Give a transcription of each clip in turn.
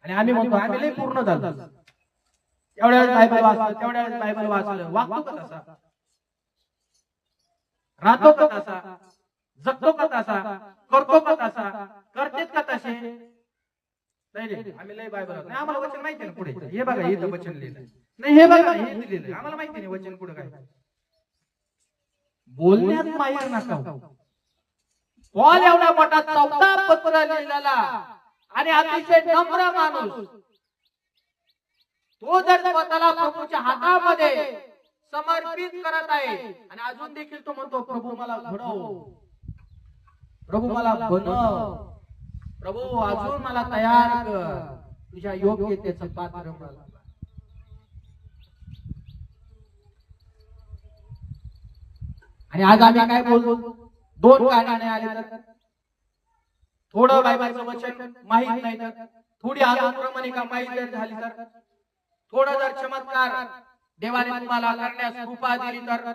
आणि आम्ही म्हणतो आम्ही लई पूर्ण झालो, एवढ्या वेळेस बायबल वाचलं, तेवढ्या वेळेस बायबल वाचलं. वागतो का तसा? राहतो का तसा? जगतो का तसा? करतो का तसा? करतेत का तसे? नाही, आम्ही लई बायबल वाचतो. नाही, आम्हाला वचन माहिती ना पुढे. हे बघा इथं वचन लिहिलंय. नाही, हे बघा हे लिहिलंय. आम्हाला माहिती नाही वचन पुढे काय. बोलण्यात माहिर नका. पॉल एवढा मोठा 14 पत्र लिहिलेला आणि अतिशय नम्र माणूस, तो जर स्वतःला प्रभूच्या हातामध्ये समर्पित करत आहे आणि अजून देखील तो म्हणतो प्रभू मला घडव, प्रभू मला बनव, प्रभू अजून मला तयार कर, तुझ्या योग्यतेचं पात्र मला. आणि आज आम्ही काय बोलतो, 2 कारणे आले तर थोडं बायबलचं वचन माहित नाही तर, थोडी अनुक्रमणिका माहित जर झाली तर, थोडं जर चमत्कार देवाने तुम्हाला करण्यास कृपा दिली तर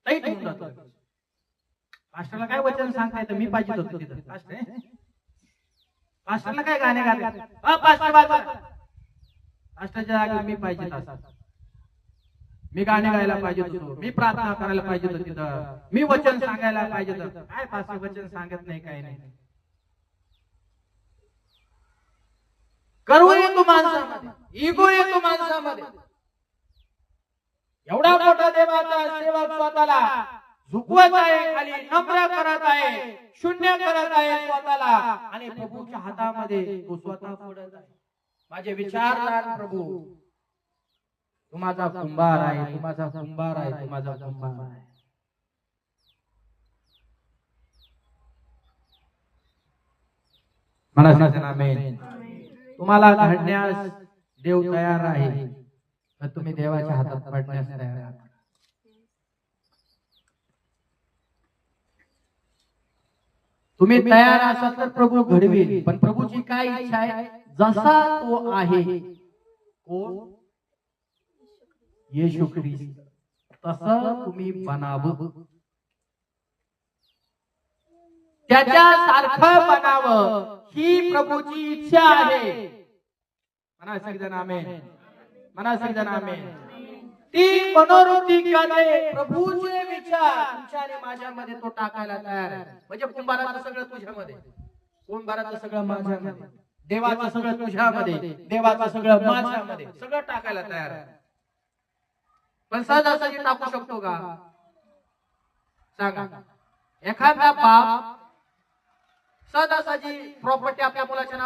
काही ठेवून जातो. पास्टरला काय वचन सांगता येतं, मी पाहिजे होतो तिथं. पास्टरला काय गाणे गाणे, पास्टर बाबा पास्टरच्या जागी मी पाहिजे असं, मी गाणे गायला पाहिजे होतो, मी प्रार्थना करायला पाहिजे होतो तिथं, मी वचन सांगायला पाहिजे होतं. काय पास्टर वचन सांगत नाही, काय नाही. गर्व येतो माणसामध्ये, इगो येतो माणसामध्ये. एवढा मोठा देवाचा सेवक स्वतःला झुकवत आहे, खाली नम्र करत आहे, शून्य करत आहे स्वतःला आणि प्रभूच्या हातामध्ये तो स्वतः पडत आहे. माझे विचार लाल प्रभू, तू माझा कुंभार आहे, तू माझा कुंभार आहे, तू माझा कुंभार आहे. म्हणा आमेन. तुम्हाला घडण्यास देव तयार आहे, तर तुम्ही देवाच्या हातात पडण्यास तयार आहात. तुम्ही तयार असाल तर प्रभू घडवेल. पण प्रभूची काय इच्छा आहे, जसा तो आहे, कोण येशू ख्रिस्त, तसं तुम्ही बनावं, त्याच्यासारखं बनावं, ही प्रभूची इच्छा आहे. म्हणा सगळेजण आमेन, म्हणा सगळेजण आमेन. ती मनोवृत्ती करणे, प्रभूचे विचार तुमच्या आणि माझ्यामध्ये तो टाकायला तयार आहे. म्हणजे कुंभाराचं सगळं तुझ्यामध्ये, कुंभाराचं सगळं माझ्यामध्ये, देवाचं सगळं तुझ्यामध्ये, देवाचं सगळं माझ्यामध्ये, सगळं टाकायला तयार आहे. पण सहजासहजी टाकू शकतो का सांगा? एखादा बाप सहजासहजी प्रॉपर्टी आपल्या मुलाच्या